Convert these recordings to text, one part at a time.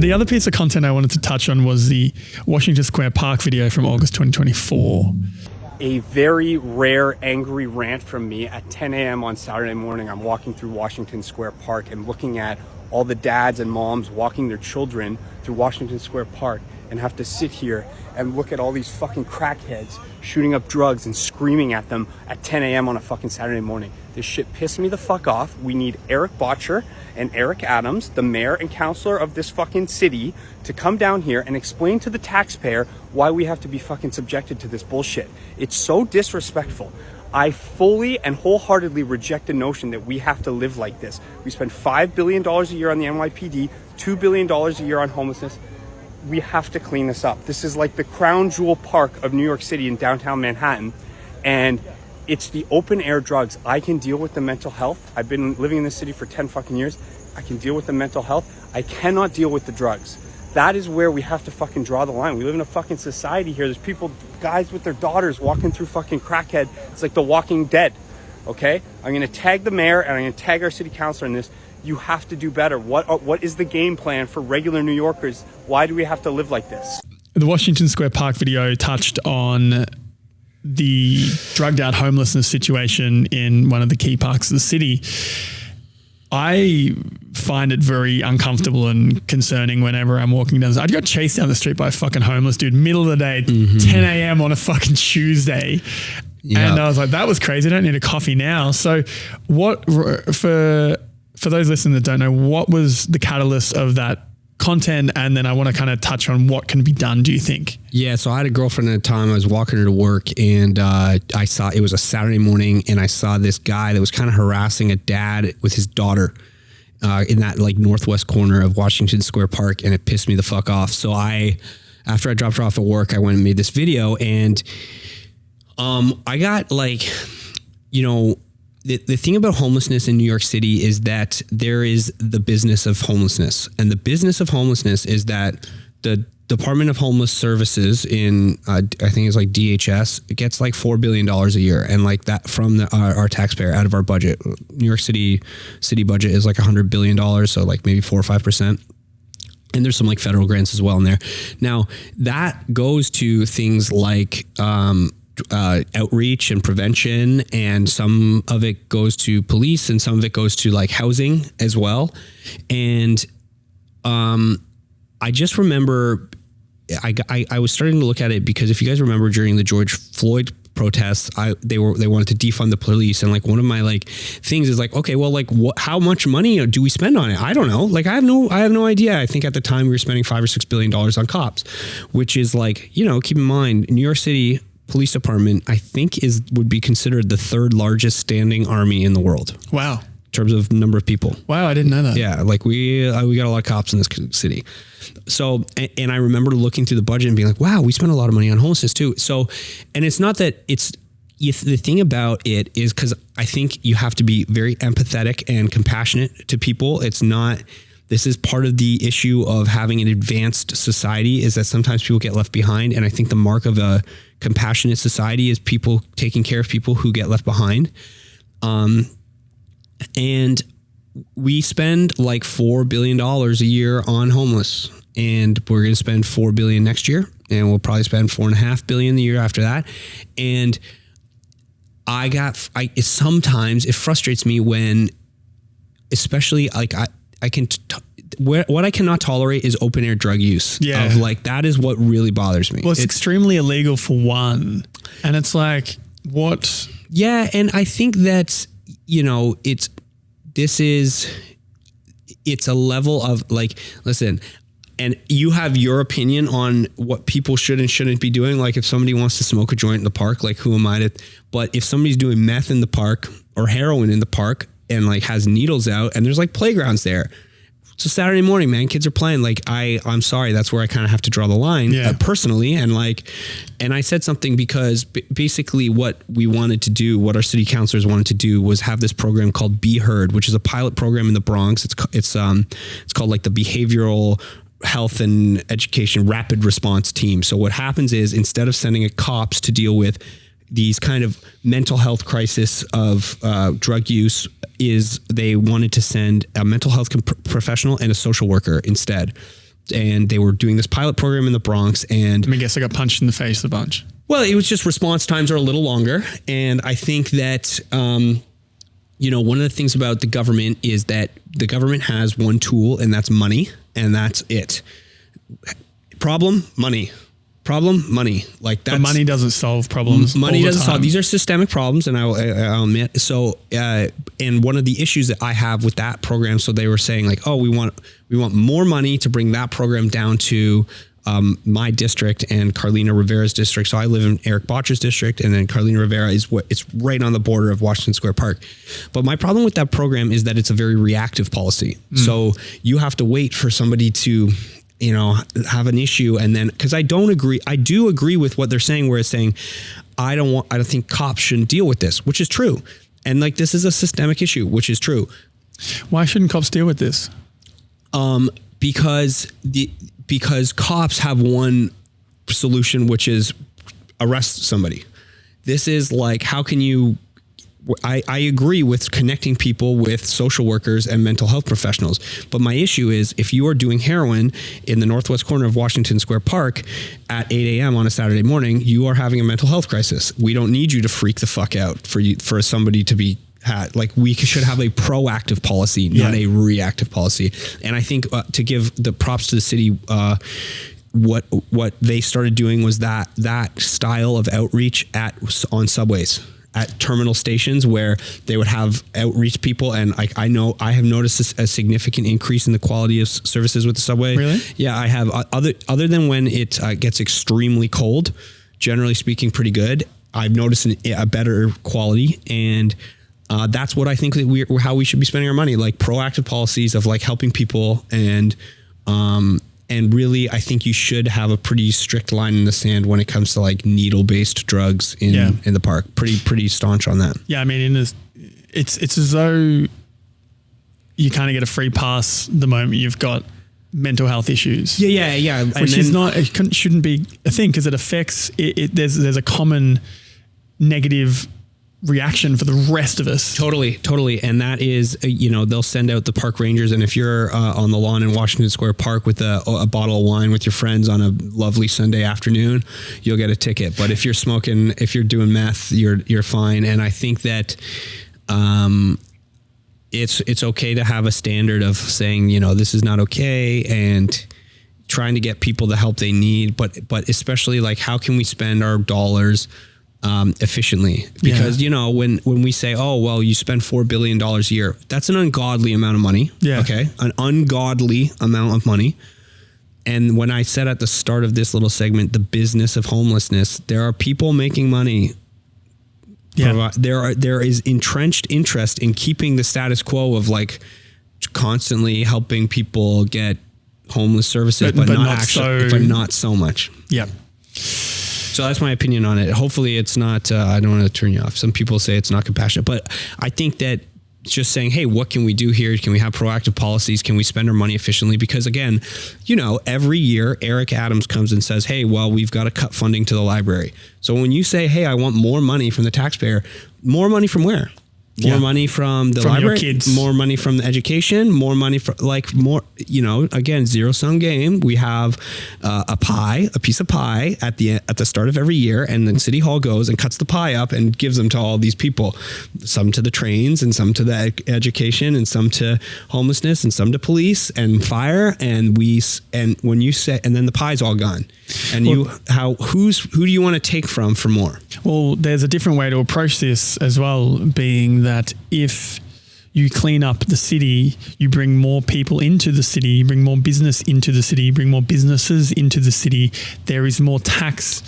the other piece of content I wanted to touch on was the Washington Square Park video from August 2024. A very rare angry rant from me at 10 a.m. on Saturday morning. I'm walking through Washington Square Park and looking at all the dads and moms walking their children through Washington Square Park and have to sit here and look at all these fucking crackheads shooting up drugs and screaming at them at 10 a.m. on a fucking Saturday morning. This shit pissed me the fuck off. We need Eric Botcher and Eric Adams, the mayor and councilor of this fucking city, to come down here and explain to the taxpayer why we have to be fucking subjected to this bullshit. It's so disrespectful. I fully and wholeheartedly reject the notion that we have to live like this. We spend $5 billion a year on the NYPD, $2 billion a year on homelessness. We have to clean this up. This is like the crown jewel park of New York City in downtown Manhattan. And it's the open air drugs. I can deal with the mental health. I've been living in this city for 10 fucking years. I can deal with the mental health. I cannot deal with the drugs. That is where we have to fucking draw the line. We live in a fucking society here. There's people, guys with their daughters walking through fucking crackhead. It's like The Walking Dead, okay? I'm gonna tag the mayor and I'm gonna tag our city councilor in this. You have to do better. What is the game plan for regular New Yorkers? Why do we have to live like this? The Washington Square Park video touched on the drugged out homelessness situation in one of the key parks of the city. I find it very uncomfortable and concerning whenever I'm walking down. I got chased down the street by a fucking homeless dude, middle of the day, 10 a.m. on a fucking Tuesday. Yeah. And I was like, that was crazy. I don't need a coffee now. So what, for those listening that don't know, what was the catalyst of that content? And then I want to kind of touch on what can be done, do you think? Yeah. So I had a girlfriend at the time. I was walking her to work and I saw, it was a Saturday morning and I saw this guy that was kind of harassing a dad with his daughter in that like northwest corner of Washington Square Park, and it pissed me the fuck off. So after I dropped her off at work, I went and made this video, and I got like, the thing about homelessness in New York City is that there is the business of homelessness. And the business of homelessness is that the Department of Homeless Services in, I think it's like DHS, it gets like $4 billion a year. And like that from our taxpayer out of our budget. New York City budget is like $100 billion. So like maybe 4 or 5%. And there's some like federal grants as well in there. Now that goes to things like, outreach and prevention, and some of it goes to police and some of it goes to like housing as well. And I just remember I was starting to look at it because if you guys remember during the George Floyd protests, they wanted to defund the police, and like one of my like things is like, okay, well, like how much money do we spend on it? I don't know. Like I have no idea. I think at the time we were spending $5 or $6 billion on cops, which is like, keep in mind, New York City Police Department, I think would be considered the third largest standing army in the world. Wow. In terms of number of people. Wow. I didn't know that. Yeah. Like we got a lot of cops in this city. So, and I remember looking through the budget and being like, wow, we spent a lot of money on homelessness too. So, and it's not that the thing about it is because I think you have to be very empathetic and compassionate to people. This is part of the issue of having an advanced society, is that sometimes people get left behind. And I think the mark of a compassionate society is people taking care of people who get left behind. And we spend like $4 billion a year on homeless, and we're going to spend $4 billion next year, and we'll probably spend $4.5 billion the year after that. And sometimes it frustrates me when, especially like what I cannot tolerate is open air drug use. Yeah. Of like, that is what really bothers me. Well, it's extremely illegal for one. And it's like, what? Yeah. And I think that, it's a level of like, listen, and you have your opinion on what people should and shouldn't be doing. Like if somebody wants to smoke a joint in the park, like who am I to, but if somebody's doing meth in the park or heroin in the park and like has needles out and there's like playgrounds there, it's a Saturday morning, man. Kids are playing. Like I'm sorry. That's where I kind of have to draw the line personally. And I said something because basically what we wanted to do, what our city councilors wanted to do was have this program called Be Heard, which is a pilot program in the Bronx. It's called like the Behavioral Health and Education Rapid Response Team. So what happens is instead of sending cops to deal with these kind of mental health crisis of drug use, is they wanted to send a mental health professional and a social worker instead. and they were doing this pilot program in the Bronx. And I guess I got punched in the face a bunch. Well, it was just response times are a little longer. And I think that, one of the things about the government is that the government has one tool, and that's money, and that's it. Problem, money. Problem, money. Like that. Money doesn't solve problems. Money doesn't solve. These are systemic problems, and I'll admit. So, and one of the issues that I have with that program, so they were saying like, oh, we want more money to bring that program down to my district and Carlina Rivera's district. So I live in Eric Botcher's district, and then Carlina Rivera it's right on the border of Washington Square Park. But my problem with that program is that it's a very reactive policy. So you have to wait for somebody to, have an issue. And then, cause I do agree with what they're saying, where it's saying, I don't think cops shouldn't deal with this, which is true. And like, this is a systemic issue, which is true. Why shouldn't cops deal with this? Because cops have one solution, which is arrest somebody. This is like, how can you, I agree with connecting people with social workers and mental health professionals. But my issue is, if you are doing heroin in the northwest corner of Washington Square Park at 8 a.m. on a Saturday morning, you are having a mental health crisis. We don't need you to freak the fuck out for somebody to be like, we should have a proactive policy, not a reactive policy. And I think to give the props to the city, what they started doing was that style of outreach on subways, at terminal stations, where they would have outreach people. And I know I have noticed a significant increase in the quality of services with the subway. Really? Yeah, I have. Other than when it gets extremely cold, generally speaking, pretty good. I've noticed a better quality, and that's what I think that how we should be spending our money, like proactive policies of like helping people. And really, I think you should have a pretty strict line in the sand when it comes to like needle-based drugs in the park. Pretty staunch on that. Yeah, I mean, it's as though you kind of get a free pass the moment you've got mental health issues. Yeah. Which is not, shouldn't be a thing, because it affects there's a common negative reaction for the rest of us. Totally. And that is, they'll send out the park rangers. And if you're on the lawn in Washington Square Park with a bottle of wine with your friends on a lovely Sunday afternoon, you'll get a ticket. But if you're doing meth, you're fine. And I think that, it's okay to have a standard of saying, this is not okay, and trying to get people the help they need. But especially like, how can we spend our dollars efficiently? Because when we say, oh well, you spend $4 billion a year, that's an ungodly amount of money. Okay, an ungodly amount of money. And when I said at the start of this little segment, the business of homelessness, there are people making money. There is entrenched interest in keeping the status quo of like constantly helping people get homeless services, but not so much. Yeah. So that's my opinion on it. Hopefully it's not, I don't want to turn you off. Some people say it's not compassionate, but I think that just saying, hey, what can we do here? Can we have proactive policies? Can we spend our money efficiently? Because again, every year Eric Adams comes and says, hey, well, we've got to cut funding to the library. So when you say, hey, I want more money from the taxpayer, more money from where? More money from the library, your kids. More money from the education, more money for again, zero sum game. We have a piece of pie at the start of every year, and then City Hall goes and cuts the pie up and gives them to all these people, some to the trains and some to the education and some to homelessness and some to police and fire. And when you say, and then the pie's all gone. And who do you want to take from for more? Well, there's a different way to approach this as well, being that if you clean up the city, you bring more people into the city, you bring more business into the city, you bring more businesses into the city, there is more tax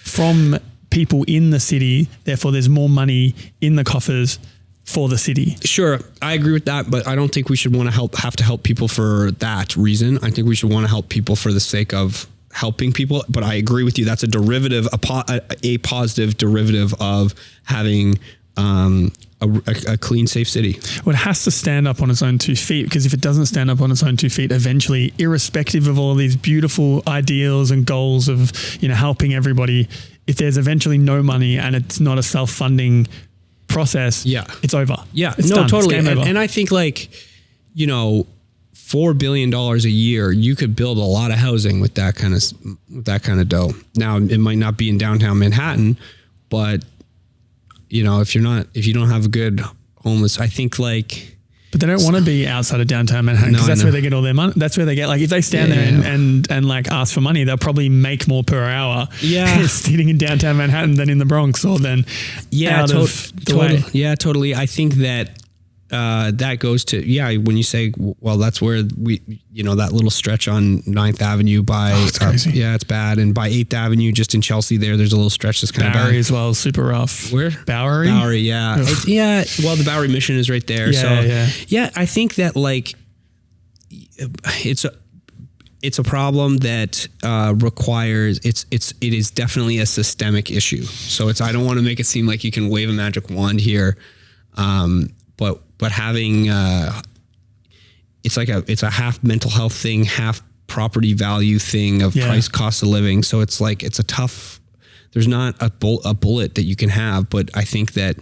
from people in the city, therefore there's more money in the coffers for the city. Sure, I agree with that, but I don't think we should want to have to help people for that reason. I think we should want to help people for the sake of helping people. But I agree with you. That's a derivative, a positive derivative of having a clean, safe city. Well, it has to stand up on its own 2 feet, because if it doesn't stand up on its own 2 feet, eventually, irrespective of all these beautiful ideals and goals of, helping everybody, if there's eventually no money and it's not a self-funding process, it's over. Yeah, it's done. Totally. It's game over. And I think $4 billion a year, you could build a lot of housing with that kind of dough. Now, it might not be in downtown Manhattan, but you know, if you don't have a good homeless, I think like. But they don't want to be outside of downtown Manhattan because that's where they get all their money. That's where they get, like, if they stand there and like ask for money, they'll probably make more per hour sitting in downtown Manhattan than in the Bronx or than out of the way. Yeah, totally. I think that that goes to, when you say, well, that's where we, you know, that little stretch on 9th Avenue by, it's crazy. It's bad. And by 8th Avenue, just in Chelsea there's a little stretch that's kind of bad. Bowery as well, super rough. Where? Bowery, yeah. Well, the Bowery Mission is right there. I think that like, it's a problem that requires, it is definitely a systemic issue. So I don't want to make it seem like you can wave a magic wand here. But having, it's a half mental health thing, half property value thing of price, cost of living. So it's like, it's a tough, there's not a bullet that you can have. But I think that,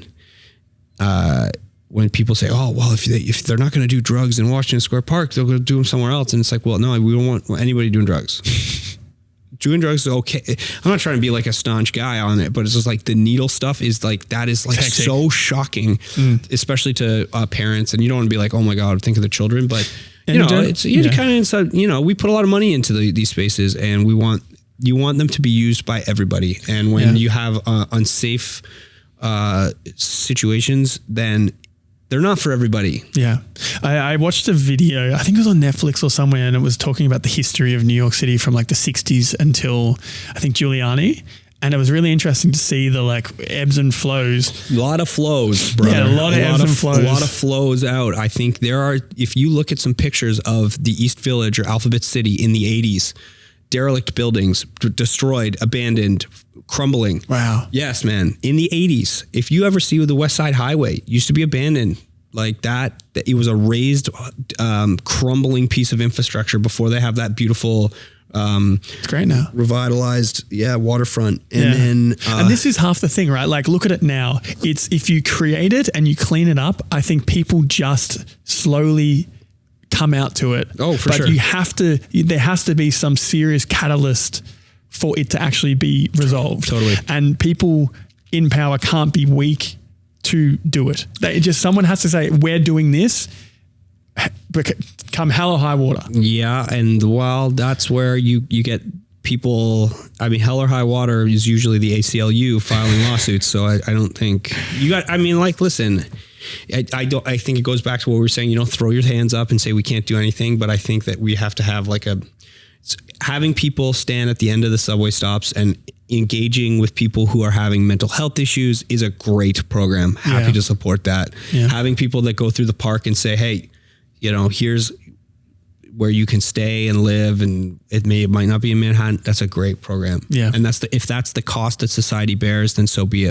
when people say, oh, well, if they're not going to do drugs in Washington Square Park, they'll go do them somewhere else. And it's like, well, no, we don't want anybody doing drugs. Doing drugs is okay. I'm not trying to be like a staunch guy on it, but it's just like the needle stuff is like, that is like so shocking, especially to parents. And you don't want to be like, oh my God, think of the children. But you know, we put a lot of money into these spaces, and you want them to be used by everybody. And when you have unsafe situations, then they're not for everybody. Yeah. I watched a video, I think it was on Netflix or somewhere, and it was talking about the history of New York City from like the 60s until I think Giuliani. And it was really interesting to see the like ebbs and flows. A lot of flows, brother. Yeah, a lot of ebbs and flows. A lot of flows out. I think if you look at some pictures of the East Village or Alphabet City in the 80s, derelict buildings, destroyed, abandoned, crumbling. Wow. Yes, man. In the 80s, if you ever see the West Side Highway, used to be abandoned like that it was a raised, crumbling piece of infrastructure before they have that beautiful, it's great now. Revitalized, waterfront. And then, and this is half the thing, right? Like, look at it now. It's, if you create it and you clean it up, I think people just slowly come out to it. Oh, for sure. But there has to be some serious catalyst for it to actually be resolved. Totally. And people in power can't be weak to do it. Someone has to say, we're doing this, come hell or high water. Yeah. And well, that's where you get people, I mean, hell or high water is usually the ACLU filing lawsuits. So I don't think listen, I think it goes back to what we were saying, throw your hands up and say we can't do anything. But I think that we have to have having people stand at the end of the subway stops and engaging with people who are having mental health issues is a great program. Happy to support that. Yeah. Having people that go through the park and say, hey, here's where you can stay and live, and it might not be in Manhattan. That's a great program. Yeah. And if that's the cost that society bears, then so be it.